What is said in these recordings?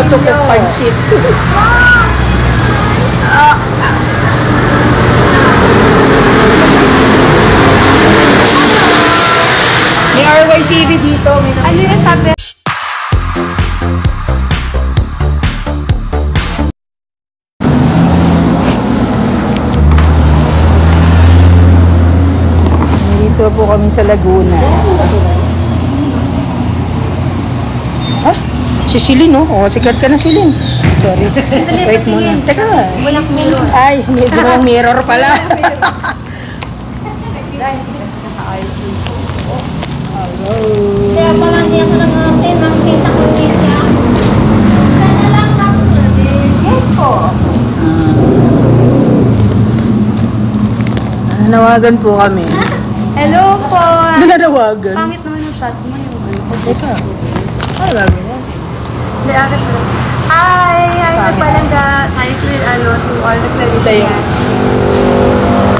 how to cook pancit. May RYCB dito. Ano yung sabi? Dito po kami sa Laguna. Ah, si Silin, oh. Oh, sikat ka na, Silin. Sorry. Wait muna. Teka. Walang mirror. Ay, medyo walang mirror pala. Hello. Kaya pala hindi ako nang-atin. Makikita ko niya siya. Sana lang ako. Yes po. Nanawagan po kami. Hello po. Nanawagan? Pangit naman yung shot mo yung ano. Teka. Ano gagawin yan? Hindi, akit mo. Hi! Hi, nagpalangga. Cycle, to all the Philippines.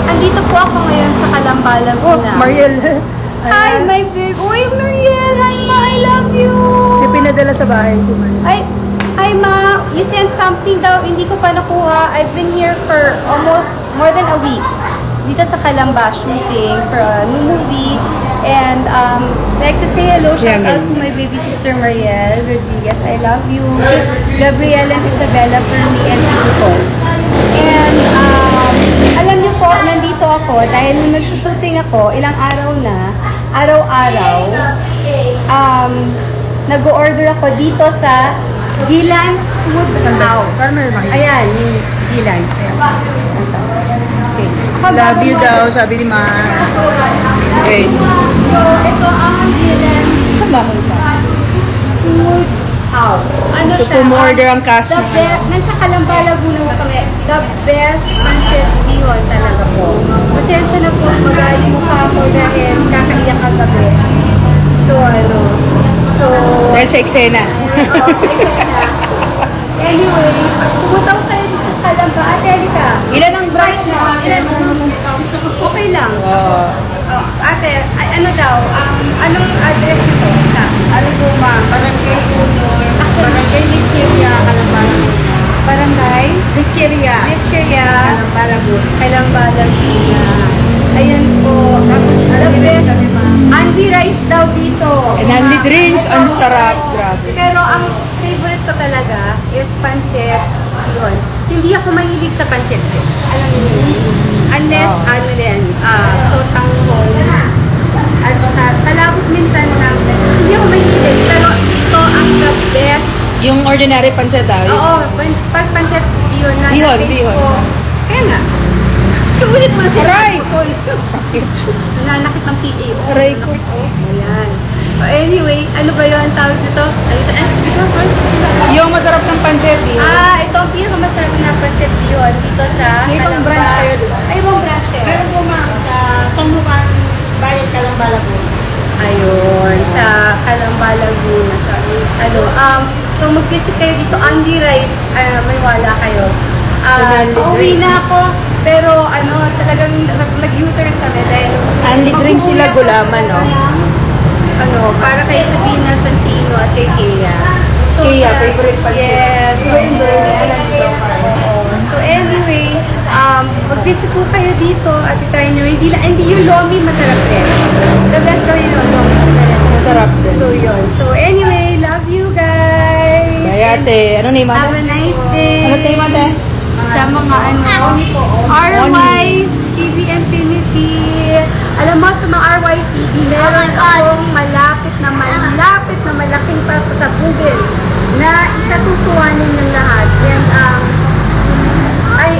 Andito po ako ngayon sa Calamba, Laguna. Oh, Mariel. Hi, my babe. Uy, Mariel. Hi, ma. I love you. May pinadala sa bahay si Mariel. Hi, ma. You sent something daw. Hindi ko pa nakuha. I've been here for almost more than a week. Dito sa Calamba shooting for a new movie. And I'd like to say hello, shout out to my baby sister Mariel Rodriguez. I love you. Miss Gabriela and Isabella for me and si Nicole. And alam niyo po, nandito ako dahil nung nagsushooting ako, ilang araw na, araw-araw, nag-order ako dito sa Dylan's Food House. Ayan, yung Dylan's. Love you daw, sabi ni Ma. Okay. So, ito ang Dylan's Saan ba ako pa? Food House. Ano Ito siya? po order ang cash mo. Nasa Calamba, Laguna mo kami. The best pancit bihon talaga po. Pasensya na po, magaling mukha ako dahil kakaiyak kagabi. So, Dahil sa eksena. sa eksena. Anyway, pumunta ko kayo dito sa Calamba. Ate, halika. Ilan ang branch mo? Okay lang. Ate, ano daw? Anong address nito? Ano po ma? Barangay Punol. Barangay Lecheria, Calamba. Barangay? Lecheria. Calamba, Laguna. Calamba, Laguna. Ayan po. Tapos, the best. Andy rice daw dito. And Andy drinks, ang sarap. Grabe. Pero ang favorite ko talaga is pancit. Yun. Hindi ako mahilig sa pancit. Alam niyo yun. Unless, sotanghon. At saka, talabot minsan lang. Hindi ako mahilig. Pero ito ang the best. Yung ordinary pancit daw. Oo, pag pancit, yun na. Bihon. Kaya nga. Sulit mo na sila. Aray! Sulit. Sakit. Nananakit ng PA. Aray ko. Ayan. Anyway, ano ba yun ang tawag nito? Yung masarap ng pancit. Ito ang pinakamasarap na pancit yun dito sa May ibang Calamba. branch kayo, diba? Ay, ibang branch kayo. Meron po ma'am sa Sanmukan, Bayan, Calamba, Laguna. Ayun, sa Calamba, Laguna. So mag-visit kayo dito, Andy Rice, may wala kayo. Pauwi na ako, pero talagang nag-U-turn kami dahil Andy drink sila gulaman, no? Para kay Sabina Santino at kay Kea. Kea, favorite pa rin. Yes. So anyway, mag-visit po kayo dito at try nyo. Hindi yung lomi masarap din. The best daw yung lomi. Masarap din. So yun. So anyway, love you guys. Kaya ate, ano name ate? Have a nice day. Ano name ate? Sa mga RY, CB Infinity. Alam mo, sa mga RYCB, meron akong malapit na malaking para sa Google na ikatutuwanin ng lahat. And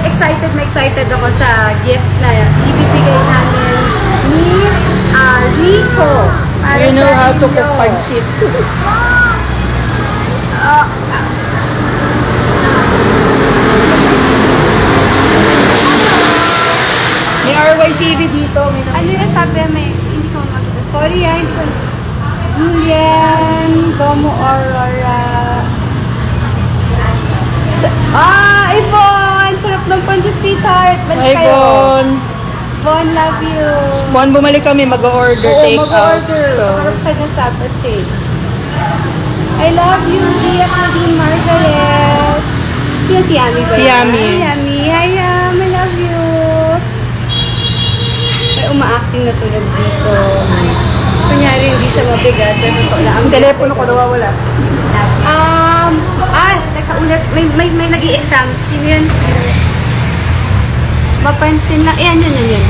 excited ako sa gift na ibibigay namin ni Rico. You know how to cook pancit. May RYCB dito. Ano yung sabi? Hindi ko mag- Sorry hindi ko. Julian, Domo Aurora. Yvonne! Sarap ng pancit, sweetheart. Balik kayo. Yvonne, love you. Buwan bumalik kami, mag-order, take out. Mag-order. Harap ka na sabat, say. I love you, Dia Claudine Margaret. Sino si Yami ba? Yami. Yami. Hi, Yam. I love you. May uma-acting na tulad dito. Kunyari, hindi siya mabigat. Pero totoo lang. Ang telepono ko nawawala. Teka, ulit. May nag-i-exam. Sino yun? Mapansin lang. Ayan, yun.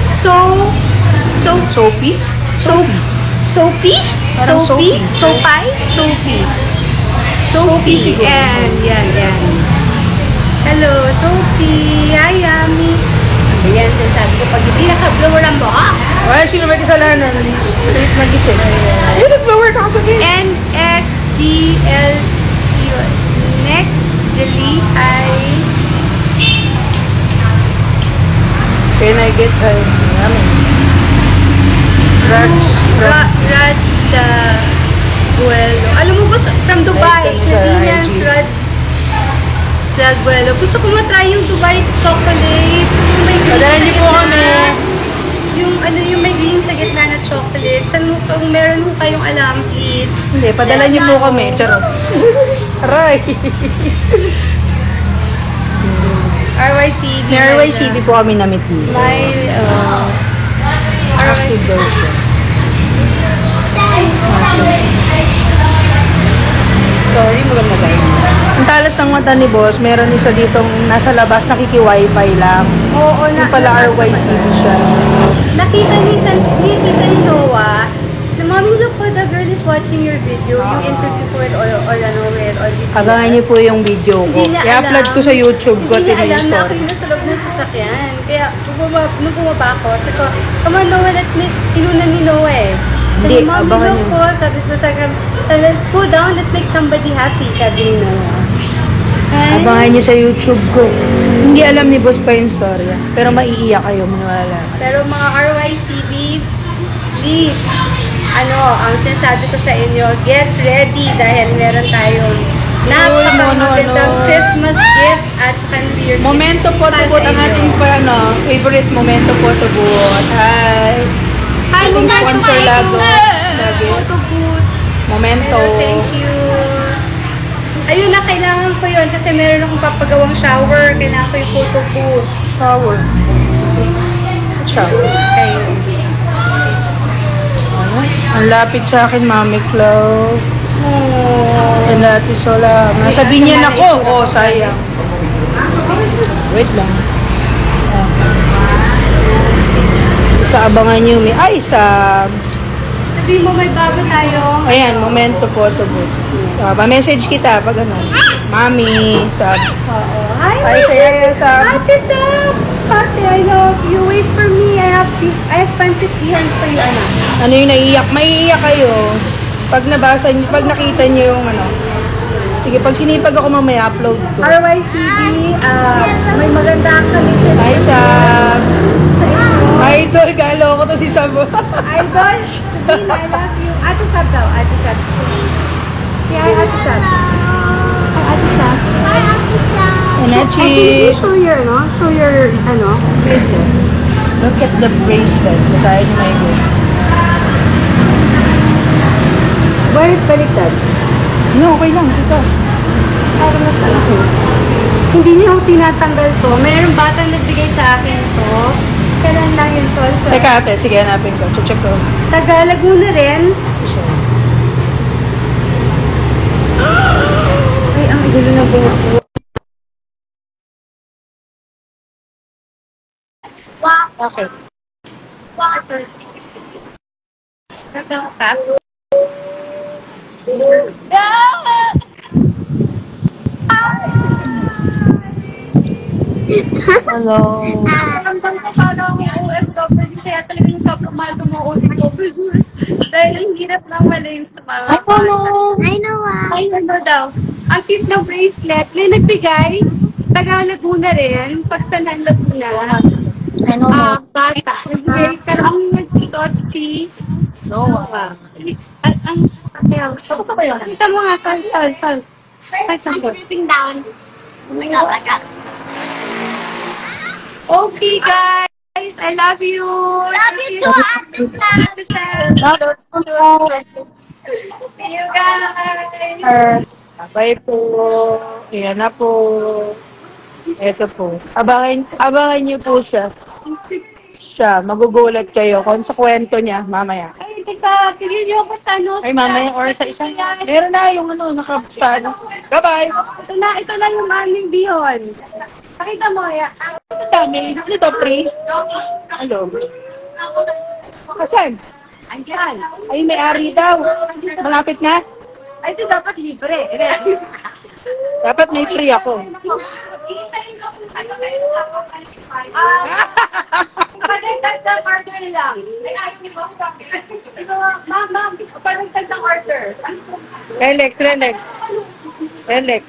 Sophie? Sophie? Parang Sophie. Sophie siguro. and yan. Hello, Sophie. Hi, Yami. Ayan, sinasabi ko, pag hindi naka-blower ang buhok. Ay, sino may kasalanan? Late nag-isip. Ay, nag-blower ka ako. NXDL Next, delete, Can I get Raj Guelo. Alam mo ba, from Dubai, Like, sa Pilipinas, IG. Raj Guelo. Gusto ko matry yung Dubai chocolate. Yung may green Padala sa niyo po gitna. kami. Yung may green sa gitna na chocolate. Kung meron mo kayong alam, please. Hindi, padala niyo po kami. Charot. Aray. RYCB. May RYCB po kami na-meet dito. May, Active daw siya. sorry, magandagay. Ang talas ng mata ni boss, meron isa ditong nasa labas, nakiki-wifi lang. Oo, Yung pala RYCB siya. Nakita ni Noah, na mommy, look what the girl is watching your video. Yung interview ko with OGT. Abangan niyo po yung video ko. Hindi niya I-upload alam. ko sa YouTube ko. Hindi niya Tingnan alam yung na ako story. yung nasa loob ng sasakyan. Kaya, nung bumaba ako, sabi ko, come on Noah, let's make, inunan ni Noah eh. Sabi, Hindi, mommy, abangan look niyo. ko, sabi ko, let's go down, let's make somebody happy, sabi ni Noah. Ay, Abangan niyo sa YouTube ko. Hindi alam ni boss pa yung story. Pero maiiyak kayo, maniwala. Pero mga RYCB, please, ang sinasabi ko sa inyo, get ready dahil meron tayong napakamagandang Christmas gift at saka New Year's Momento gift po para tubot sa ang inyo. ating favorite momento po tubot. Hi. Hi, ating sponsor Lago. Lagi. Photo booth. Momento. Hello, thank you. Ayun na, kailangan ko yun kasi meron akong papagawang shower. Kailangan ko yung photo booth. Shower. Shower. Ayun. Ang lapit sa akin, Mami Clau. Oh. Ang lapit sola. Nasabihin niya na ko. Oh, sayang. Wait lang. Sa abangan niyo. Ay, sa... Sabihin mo, may bago tayo. Ayan, momento po tubot. Pa-message kita pag ano. Mami, sa... Oo. Hi, Ay, kaya sa... Ate Sam! Ate, I love you. Wait for me. I have pancit behind for you, anak. Ano yung naiiyak? Maiiyak kayo. Pag nabasa niyo, pag nakita niyo yung ano. Sige, pag sinipag ako mamaya, upload ko. RYCB, may maganda kami Ay, sa... sa inyo. Idol, galo ko to si Sabo. Idol, sabihin, I love you. Ate Sab daw, Ate Sab. Si Ate Sab. Hi, Ate Sab. Hi, Ate Sab. Enachi. Show your, bracelet. Look at the bracelet. Basahin mo yung good. Bakit baliktad? No, okay lang. Ito. Parang nasa ako. Hindi niya ako tinatanggal to. Mayroong batang nagbigay sa akin to. Kailan lang yun to? Teka ate, sige hanapin ko. Check ko. Taga Laguna rin. Ay, ang gulo ng buhok ko. Okay. Hello. Ramdam ko parang OFW, kaya talagang sobrang mahal ko mga OFW. Dahil ang hirap lang malayin sa mga bata. I know Ay, ano daw? Ang cute ng bracelet. May nagbigay. Taga Laguna rin. Pagsanan Laguna. Bata. Nagbigay. Pero ang nagsutot si Noah. Ang kita mo nga, sal. I'm stripping down. Oh my god, I got Okay, guys. I love you. Love you too, Ate Sam. Ate Sam. Love you too. See you guys! Bye po. Ayan na po. Ito po. Abangan niyo po siya. Magugulat kayo kung sa kwento niya mamaya. Ay, teka, tigil niyo ako sa ano. Ay, mamaya or sa isang. Meron na yung nakapsano. Bye-bye. Ito na yung aming bihon. Pakita mo, ya. Ito dami. Ano to, free? Ano? Kasan? Andiyan. Ay, may-ari daw. Malapit na? Ay, ito dapat libre. Dapat may free ako. Padagdag ng order lang. Ay, ayaw niyo ba? Ma'am, padagdag ng order. Relax.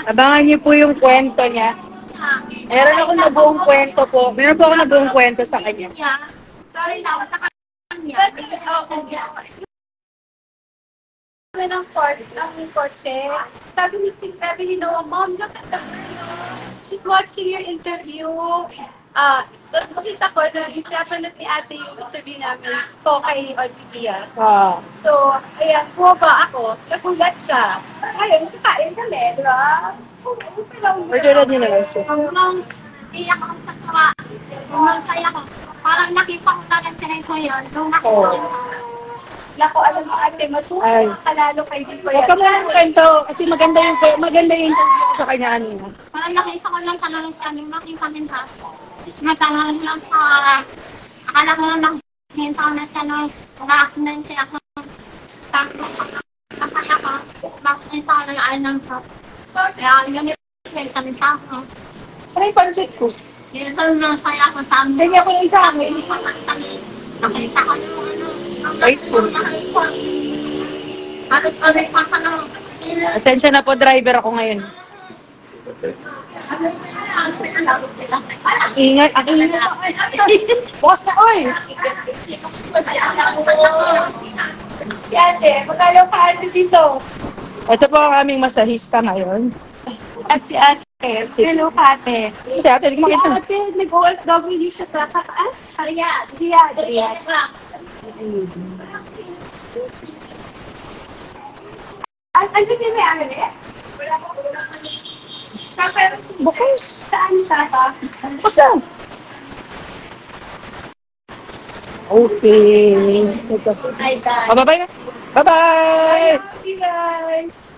Abangan niyo po yung kwento niya. Meron ako na buong kwento po. Meron po ako na buong kwento sa kanya. Sorry lang, sa kanya. Ng kotse. Sabi ni Noah, Mom, look at the girl. She's watching your interview. Tapos makita ko na pinapanood ni ate yung interview namin ko kay OGPia. So, ayan, bumaba ako. Nagulat siya. Ayun, kakain kami, di ba? Orderan niyo na lang siya. Nung iyak ako sa tuwa, nung saya ko, parang nakita ko na lang sila ko yun. Nung nakita ko, Lako, alam mo ate, matuwa ka lalo kay Dito Huwag ka muna ng kwento kasi maganda yung interview ko sa kanya kanina. parang nakita ko lang talaga siya, nung nakita nila. Natangan lang sa, akala ko lang nakita ko na siya nung na-accidente ako. Tapos, akala ko, makita ko na yung alam ko. Kaya ganyan yung salita ko. Ano yung pansit ko? Yun sa saya ko sa amin. Tingnan ko yung isa amin. Nakita ko yung Ay, po. Halos ulit pa ka ng sila. Asensya na po, driver ako ngayon. Ingay, ang ingay. Boss na, oy! Si ate, magkano ka ate dito? Ito po ang aming masahista ngayon. At si ate. Hello, ate. Si ate, hindi ko Si makita. ate, nag-OSW siya sa Riyadh. Riyadh. Andiyan yung may-ari? Wala ko. Pero Bukas. saan tata? Bukas na. Okay. Ito. Ay, Bye-bye na. Bye-bye! Bye, guys.